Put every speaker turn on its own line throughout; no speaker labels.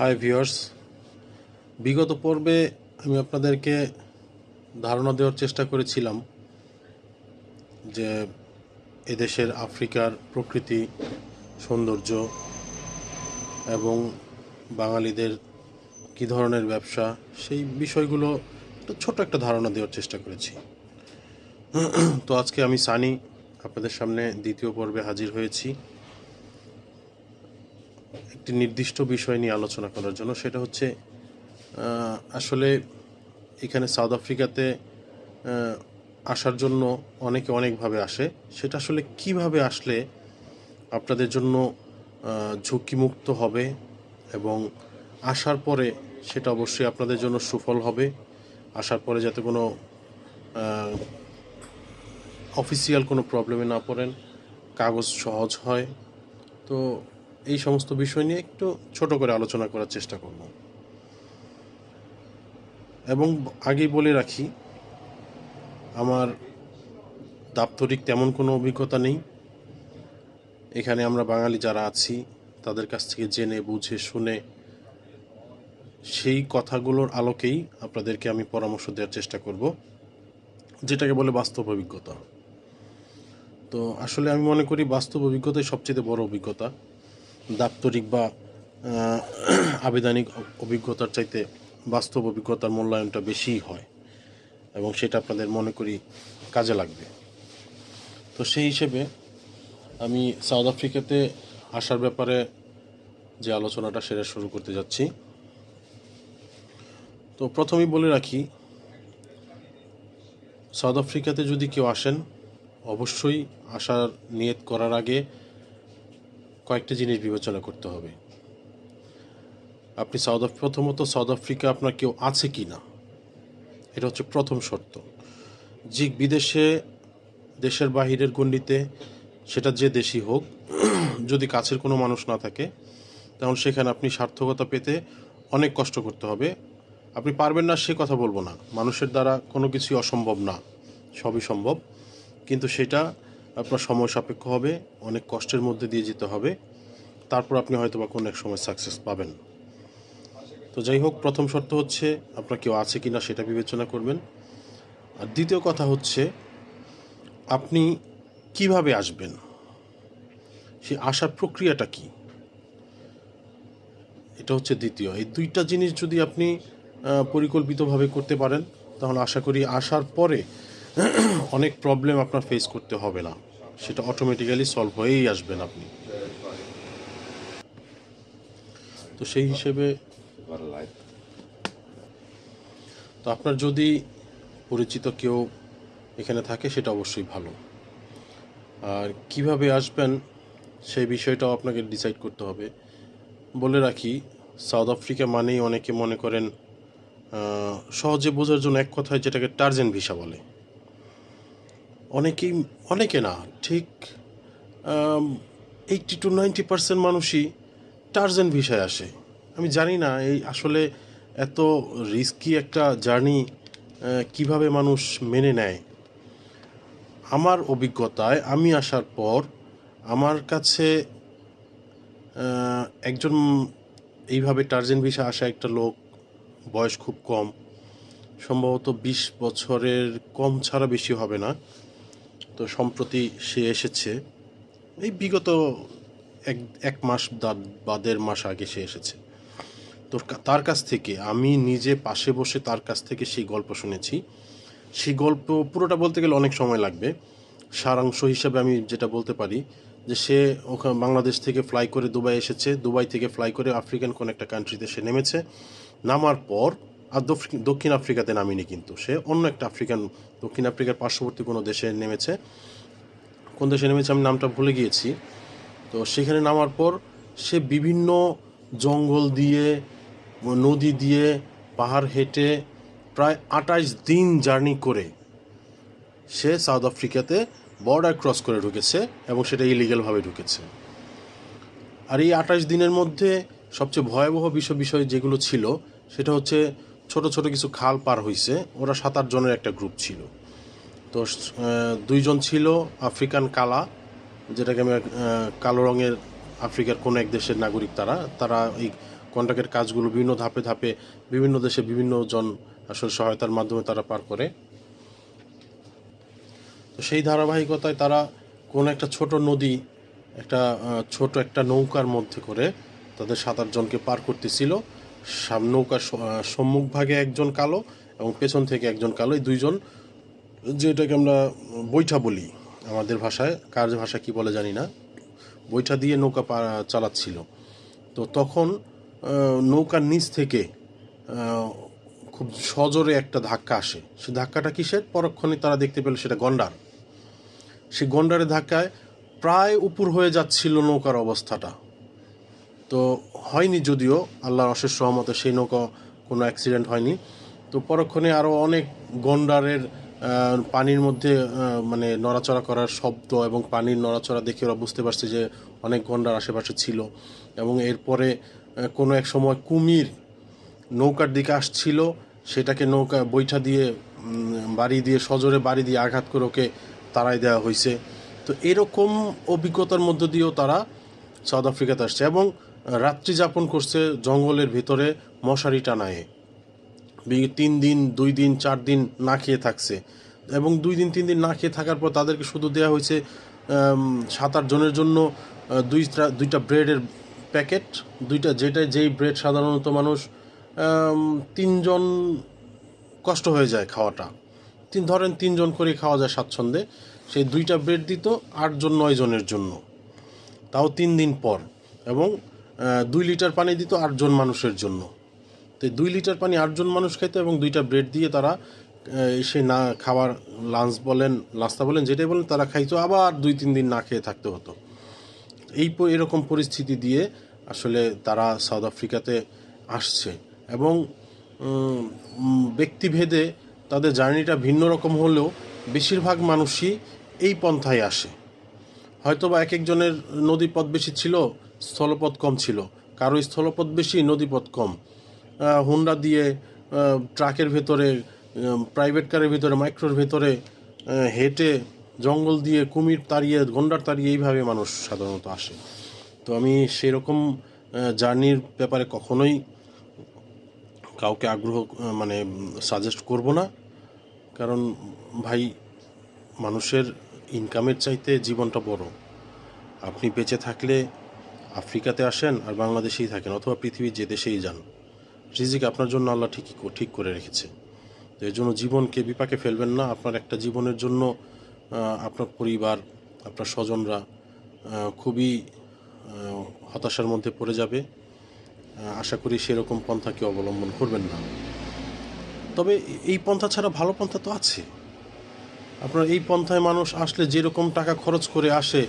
Hi viewers, বিগত পর্বে আমি আপনাদেরকে ধারণা দেওয়ার চেষ্টা করেছিলাম যে এদেশের আফ্রিকার প্রকৃতি, সৌন্দর্য এবং বাঙালিদের কী ধরনের ব্যবসা, সেই বিষয়গুলো ছোট একটা ধারণা দেওয়ার চেষ্টা করেছি। তো আজকে আমি সানি আপনাদের সামনে দ্বিতীয় পর্বে হাজির হয়েছি একটি নির্দিষ্ট বিষয় নিয়ে আলোচনা করার জন্য। সেটা হচ্ছে আসলে এখানে সাউথ আফ্রিকাতে আসার জন্য অনেকে অনেকভাবে আসে। সেটা আসলে কিভাবে আসলে আপনাদের জন্য ঝুঁকিমুক্ত হবে এবং আসার পরে সেটা অবশ্যই আপনাদের জন্য সুফল হবে। আসার পরে যাতে কোনো অফিসিয়াল কোনো প্রবলেমে না পড়েন, কাগজ সহজ হয়। তো এই সমস্ত বিষয় নিয়ে একটু ছোট করে আলোচনা করার চেষ্টা করব। এবং আগেই বলে রাখি, আমার দাপ্তরিক তেমন কোনো অভিজ্ঞতা নেই। এখানে আমরা বাঙালি যারা আছি তাদের কাছ থেকে জেনে বুঝে শুনে সেই কথাগুলোর আলোকেই আপনাদেরকে আমি পরামর্শ দেওয়ার চেষ্টা করব, যেটাকে বলে বাস্তব অভিজ্ঞতা। তো আসলে আমি মনে করি বাস্তব অভিজ্ঞতাই সবচেয়ে বড় অভিজ্ঞতা। দাপ্তরিক বা আবেদনিক অভিজ্ঞতার চাইতে বাস্তব অভিজ্ঞতার মূল্যায়নটা বেশিই হয় এবং সেটা আপনাদের মনে করি কাজে লাগবে। তো সেই হিসেবে আমি সাউথ আফ্রিকাতে আসার ব্যাপারে যে আলোচনাটা সেটা শুরু করতে যাচ্ছি। তো প্রথমেই বলে রাখি, সাউথ আফ্রিকাতে যদি কেউ আসেন, অবশ্যই আসার নিয়ত করার আগে কয়েকটি জিনিস বিবেচনা করতে হবে। আপনি প্রথমত সাউথ আফ্রিকা আপনার কেউ আছে কি না, এটা হচ্ছে প্রথম শর্ত। যে বিদেশে, দেশের বাহিরের গণ্ডিতে, সেটা যে দেশই হোক, যদি কাছের কোনো মানুষ না থাকে তাহলে সেখানে আপনি সার্থকতা পেতে অনেক কষ্ট করতে হবে। আপনি পারবেন না সে কথা বলবো না, মানুষের দ্বারা কোনো কিছুই অসম্ভব না, সবই সম্ভব, কিন্তু সেটা আপনার সময় সাপেক্ষ হবে, অনেক কষ্টের মধ্যে দিয়ে যেতে হবে, তারপর আপনি হয়তো বা কোনো এক সময় সাকসেস পাবেন। তো যাই হোক, প্রথম শর্ত হচ্ছে আপনার কেউ আছে কি না সেটা বিবেচনা করবেন। আর দ্বিতীয় কথা হচ্ছে আপনি কিভাবে আসবেন, সেই আসার প্রক্রিয়াটা কি, এটা হচ্ছে দ্বিতীয়। এই দুইটা জিনিস যদি আপনি পরিকল্পিতভাবে করতে পারেন তাহলে আশা করি আসার পরে অনেক প্রবলেম আপনার ফেস করতে হবে না, সেটা অটোমেটিক্যালি সলভ হয়েই আসবেন আপনি। তো সেই হিসেবে তো আপনার যদি পরিচিত কেউ এখানে থাকে সেটা অবশ্যই ভালো। আর কিভাবে আসবেন সেই বিষয়টাও আপনাকে ডিসাইড করতে হবে। বলে রাখি, সাউথ আফ্রিকা মানেই অনেকে মনে করেন, সহজে বোঝার জন্য এক কথায় যেটাকে টার্জেন ভিসা বলে। অনেকে না, ঠিক 80-90% মানুষই টার্জেন ভিসায় আসে। আমি জানি না এই আসলে এত রিস্কি একটা জার্নি কিভাবে মানুষ মেনে নেয়। আমার অভিজ্ঞতায় আমি আসার পর আমার কাছে একজন এইভাবে টার্জেন ভিসা আসা একটা লোক, বয়স খুব কম, সম্ভবত 20 বছরের কম ছাড়া বেশি হবে না। তো সম্প্রতি সে এসেছে, এই বিগত এক মাস বা 1.5 মাস আগে সে এসেছে। তো তার কাছ থেকে আমি নিজে পাশে বসে তার কাছ থেকে সেই গল্প শুনেছি। সেই গল্প পুরোটা বলতে গেলে অনেক সময় লাগবে। সারাংশ হিসাবে আমি যেটা বলতে পারি যে সে ওখানে বাংলাদেশ থেকে ফ্লাই করে দুবাই এসেছে, দুবাই থেকে ফ্লাই করে আফ্রিকান কোন একটা কান্ট্রিতে সে নেমেছে। নামার পর আর দক্ষিণ আফ্রিকাতে নামিনি, কিন্তু সে অন্য একটা দক্ষিণ আফ্রিকার পার্শ্ববর্তী কোনো দেশে নেমেছে। কোন দেশে নেমেছে আমি নামটা ভুলে গিয়েছি। তো সেখানে নামার পর সে বিভিন্ন জঙ্গল দিয়ে, নদী দিয়ে, পাহাড় হেঁটে প্রায় 28 দিন জার্নি করে সে সাউথ আফ্রিকাতে বর্ডার ক্রস করে ঢুকেছে এবং সেটা ইলিগ্যালভাবে ঢুকেছে। আর এই 28 দিনের মধ্যে সবচেয়ে ভয়াবহ বিষয় যেগুলো ছিল সেটা হচ্ছে ছোট ছোট কিছু খাল পার হয়েছে। ওরা 7-8 জনের একটা গ্রুপ ছিল। তো 2 জন ছিল আফ্রিকান কালা, যেটাকে আমি কালো রঙের আফ্রিকার কোনো এক দেশের নাগরিক। তারা এই কন্ট্রাক্টের কাজগুলো বিভিন্ন ধাপে ধাপে বিভিন্ন দেশে বিভিন্ন জন আসলে সহায়তার মাধ্যমে তারা পার করে। তো সেই ধারাবাহিকতায় তারা কোনো একটা ছোট নদী, একটা ছোট একটা নৌকার মধ্যে করে তাদের 7-8 জনকে পার করতেছিল। নৌকার সম্মুখভাগে একজন কালো এবং পেছন থেকে একজন কালো, এই দুইজন, যেটাকে আমরা বৈঠা বলি আমাদের ভাষায়, কার ভাষা কি বলে জানি না, বৈঠা দিয়ে নৌকা চালাচ্ছিল। তো তখন নৌকার নিচ থেকে খুব সজোরে একটা ধাক্কা আসে। সে ধাক্কাটা কিসের? পরক্ষণে তারা দেখতে পেল সেটা গন্ডার। সেই গন্ডারের ধাক্কায় প্রায় উপর হয়ে যাচ্ছিল নৌকার অবস্থাটা। তো হয়নি, যদিও আল্লাহর অশেষ রহমতে সেই নৌকা কোনো অ্যাক্সিডেন্ট হয়নি। তো পরক্ষণে আরও অনেক গন্ডারের পানির মধ্যে মানে নড়াচড়া করার শব্দ এবং পানির নড়াচড়া দেখে ওরা বুঝতে পারছে যে অনেক গন্ডার আশেপাশে ছিল। এবং এরপরে কোনো এক সময় কুমির নৌকার দিকে আসছিল, সেটাকে নৌকা বৈঠা দিয়ে সজোরে বাড়ি দিয়ে আঘাত করে ওকে তাড়াই দেওয়া হয়েছে। তো এরকম অভিজ্ঞতার মধ্য দিয়েও তারা সাউথ আফ্রিকাতে আসছে এবং রাত্রি যাপন করছে জঙ্গলের ভিতরে মশারি টানায়। 3 দিন 2 দিন 4 দিন না খেয়ে থাকছে এবং 2 দিন 3 দিন না খেয়ে থাকার পর তাদেরকে শুধু দেওয়া হয়েছে 7-8 জনের জন্য দুইটা ব্রেডের প্যাকেট, যেই ব্রেড সাধারণত মানুষ 3 জন কষ্ট হয়ে যায় খাওয়াটা, ধরেন 3 জন করে খাওয়া যায় স্বাচ্ছন্দ্যে। সেই 2টা ব্রেড দিত 8 জন 9 জনের জন্য, তাও 3 দিন পর, এবং 2 লিটার পানি দিত 8 জন মানুষের জন্য। তো 2 লিটার পানি 8 জন মানুষ খাইতো এবং 2টা ব্রেড দিয়ে তারা এসে না খাওয়ার নাস্তা বলেন যেটাই বলেন তারা খাইতো, আবার 2-3 দিন না খেয়ে থাকতে হতো। এরকম পরিস্থিতি দিয়ে আসলে তারা সাউথ আফ্রিকাতে আসছে এবং ব্যক্তিভেদে তাদের জার্নিটা ভিন্ন রকম হলেও বেশিরভাগ মানুষই এই পন্থায় আসে। হয়তোবা এক একজনের নদীপথ বেশি ছিল, স্থলপথ কম ছিল, কারো স্থলপথ বেশি, নদীপথ কম। হুন্ডা দিয়ে, ট্রাকের ভেতরে, প্রাইভেট কারের ভেতরে, মাইক্রোর ভেতরে হেঁটে, জঙ্গল দিয়ে, কুমির তাড়িয়ে, গন্ডার তাড়িয়ে, এইভাবে মানুষ সাধারণত আসে। তো আমি সেরকম জার্নির ব্যাপারে কখনোই কাউকে সাজেস্ট করব না, কারণ ভাই, মানুষের ইনকামের চাইতে জীবনটা বড়। আপনি বেঁচে থাকলে আফ্রিকাতে আসেন আর বাংলাদেশেই থাকেন, অথবা পৃথিবীর যে দেশেই যান, রিজিক আপনার জন্য আল্লাহ ঠিক করে রেখেছে। তো এর জন্য জীবনকে বিপাকে ফেলবেন না। আপনার একটা জীবনের জন্য আপনার পরিবার, আপনার স্বজনরা খুবই হতাশার মধ্যে পড়ে যাবে। আশা করি সেরকম পন্থাকে অবলম্বন করবেন না। তবে এই পন্থা ছাড়া ভালো পন্থা তো আছে। আপনার এই পন্থায় মানুষ আসলে যেরকম টাকা খরচ করে আসে,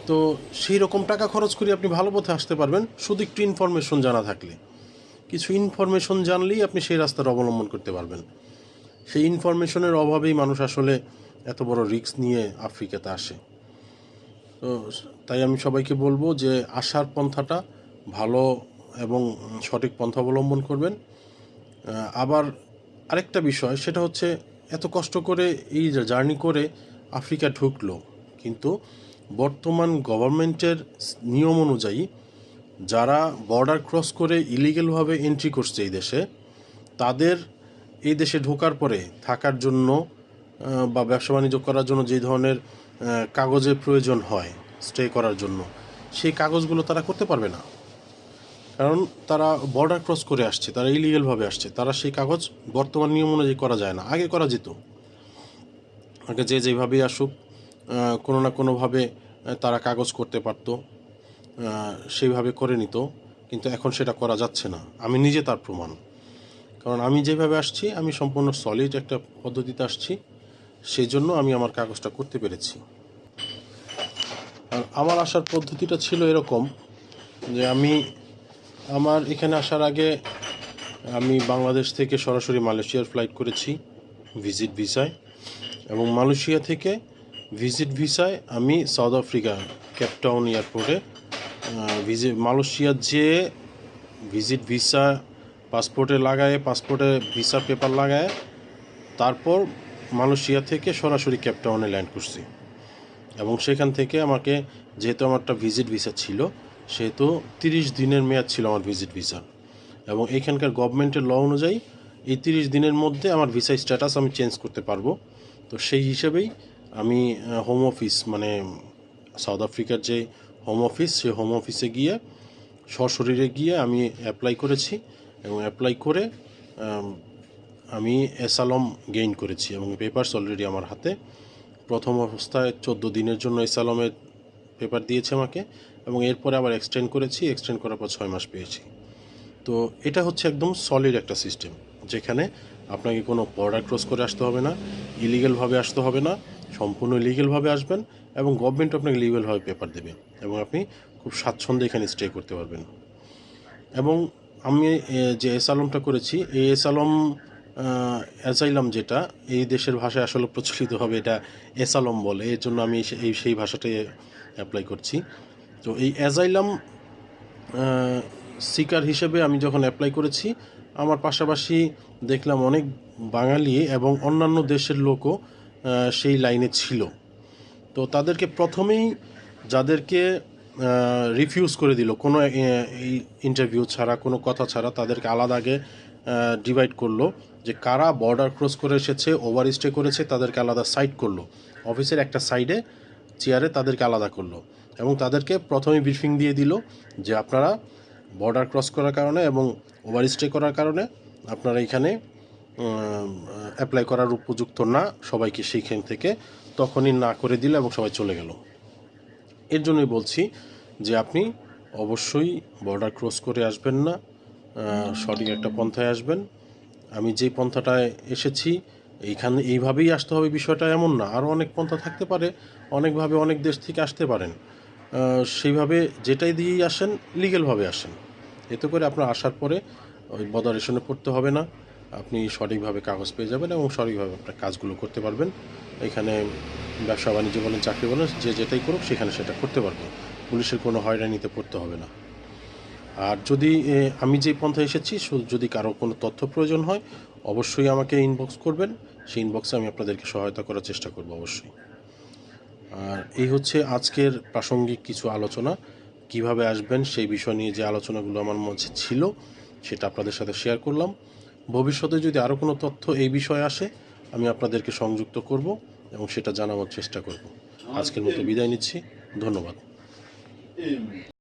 তো সেই রকম টাকা খরচ করে আপনি ভালো পথে আসতে পারবেন, শুধু একটু ইনফরমেশন জানা থাকলে। কিছু ইনফরমেশন জানলেই আপনি সেই রাস্তার অবলম্বন করতে পারবেন। সেই ইনফরমেশনের অভাবেই মানুষ আসলে এত বড় রিস্ক নিয়ে আফ্রিকাতে আসে। তো তাই আমি সবাইকে বলবো যে আসার পন্থাটা ভালো এবং সঠিক পন্থা অবলম্বন করবেন। আবার আরেকটা বিষয়, সেটা হচ্ছে এত কষ্ট করে এই জার্নি করে আফ্রিকা ঢুকলো, কিন্তু বর্তমান গভর্নমেন্টের নিয়ম অনুযায়ী যারা বর্ডার ক্রস করে ইলিগ্যালভাবে এন্ট্রি করছে এই দেশে, তাদের এই দেশে ঢোকার পরে থাকার জন্য বা ব্যবসা বাণিজ্য করার জন্য যে ধরনের কাগজের প্রয়োজন হয় স্টে করার জন্য, সেই কাগজগুলো তারা করতে পারবে না। কারণ তারা বর্ডার ক্রস করে আসছে, তারা ইলিগ্যালভাবে আসছে, তারা সেই কাগজ বর্তমান নিয়ম অনুযায়ী করা যায় না। আগে করা যেত, আগে যেভাবেই আসুক কোনো না কোনোভাবে তারা কাগজ করতে পারত, সেইভাবে করে নিত, কিন্তু এখন সেটা করা যাচ্ছে না। আমি নিজে তার প্রমাণ, কারণ আমি যেভাবে আসছি আমি সম্পূর্ণ সলিড একটা পদ্ধতিতে আসছি, সেই জন্য আমি আমার কাগজটা করতে পেরেছি। আর আমার আসার পদ্ধতিটা ছিল এরকম যে আমার এখানে আসার আগে আমি বাংলাদেশ থেকে সরাসরি মালয়েশিয়ার ফ্লাইট করেছি ভিজিট ভিসায়, এবং মালয়েশিয়া থেকে ভিজিট ভিসায় আমি সাউথ আফ্রিকা কেপটাউন এয়ারপোর্টে মালয়েশিয়ার যে ভিজিট ভিসা পাসপোর্টে লাগায়, পাসপোর্টে ভিসা পেপার লাগায়, তারপর মালয়েশিয়া থেকে সরাসরি কেপটাউনে ল্যান্ড করছি। এবং সেখান থেকে আমাকে, যেহেতু আমারটা ভিজিট ভিসা ছিল, সেহেতু 30 দিনের মেয়াদ ছিল আমার ভিজিট ভিসা, এবং এখানকার গভর্নমেন্টের ল অনুযায়ী এই 30 দিনের মধ্যে আমার ভিসা স্ট্যাটাস আমি চেঞ্জ করতে পারবো। তো সেই হিসেবেই আমি হোম অফিস, মানে সাউথ আফ্রিকার যে হোম অফিস, সেই হোম অফিসে গিয়ে সশরীরে গিয়ে আমি অ্যাপ্লাই করেছি, এবং অ্যাপ্লাই করে আমি অ্যাসাইলাম গেইন করেছি, এবং পেপারস অলরেডি আমার হাতে। প্রথম অবস্থায় 14 দিনের জন্য অ্যাসাইলামের পেপার দিয়েছে আমাকে, এবং এরপরে আবার এক্সটেন্ড করেছি, এক্সটেন্ড করার পর 6 মাস পেয়েছি। তো এটা হচ্ছে একদম সলিড একটা সিস্টেম, যেখানে আপনাকে কোনো বর্ডার ক্রস করে আসতে হবে না, ইলিগেলভাবে আসতে হবে না, সম্পূর্ণ লিগেলভাবে আসবেন, এবং গভর্নমেন্ট আপনাকে লিগেলভাবে পেপার দেবে, এবং আপনি খুব স্বাচ্ছন্দ্যে এখানে স্টে করতে পারবেন। এবং আমি যে অ্যাসাইলামটা করেছি, এই অ্যাসাইলাম যেটা এই দেশের ভাষায় আসলে প্রচলিত হবে, এটা অ্যাসাইলাম বলে, এর জন্য আমি সেই ভাষাটাই অ্যাপ্লাই করছি। তো এই অ্যাসাইলাম সিকার হিসেবে আমি যখন অ্যাপ্লাই করেছি, আমার পাশাপাশি দেখলাম অনেক বাঙালি এবং অন্যান্য দেশের লোকও সেই লাইনে ছিল। তো তাদেরকে প্রথমেই যাদেরকে রিফিউজ করে দিল, কোনো এই ইন্টারভিউ ছাড়া, কোনো কথা ছাড়া, তাদেরকে আলাদা আগে ডিভাইড করলো, যে কারা বর্ডার ক্রস করে এসেছে, ওভার স্টে করেছে, তাদেরকে আলাদা সাইড করলো, অফিসের একটা সাইডে চেয়ারে তাদেরকে আলাদা করলো, এবং তাদেরকে প্রথমেই ব্রিফিং দিয়ে দিল যে আপনারা বর্ডার ক্রস করার কারণে এবং ওভার স্টে করার কারণে আপনারা এখানে অ্যাপ্লাই করার উপযুক্ত না, সবাইকে সেইখান থেকে তখনই না করে দিল এবং সবাই চলে গেল। এর জন্যই বলছি যে আপনি অবশ্যই বর্ডার ক্রস করে আসবেন না, সঠিক একটা পন্থায় আসবেন। আমি যে পন্থাটায় এসেছি এইখানে এইভাবেই আসতে হবে বিষয়টা এমন না, আরও অনেক পন্থা থাকতে পারে, অনেকভাবে অনেক দেশ থেকে আসতে পারেন, সেইভাবে যেটাই দিয়েই আসেন লিগেলভাবে আসেন, এতে করে আপনার আসার পরে ওই বদারেশনে পড়তে হবে না, আপনি সঠিকভাবে কাগজ পেয়ে যাবেন এবং সঠিকভাবে আপনার কাজগুলো করতে পারবেন। এখানে ব্যবসা বাণিজ্য বলেন, চাকরি বলেন, যে যেটাই করুক সেখানে সেটা করতে পারবে, পুলিশের কোনো হয়রানিতে পড়তে হবে না। আর যদি আমি যে পন্থায় এসেছি, যদি কারো কোনো তথ্য প্রয়োজন হয় অবশ্যই আমাকে ইনবক্স করবেন, সেই ইনবক্সে আমি আপনাদেরকে সহায়তা করার চেষ্টা করব অবশ্যই। আর এই হচ্ছে আজকের প্রাসঙ্গিক কিছু আলোচনা, কিভাবে আসবেন সেই বিষয় নিয়ে যে আলোচনাগুলো আমার মাঝে ছিল সেটা আপনাদের সাথে শেয়ার করলাম। ভবিষ্যতে যদি আরও কোনো তথ্য এই বিষয়ে আসে আমি আপনাদেরকে সংযুক্ত করব এবং সেটা জানানোর চেষ্টা করব। আজকের মতো বিদায় নিচ্ছি, ধন্যবাদ।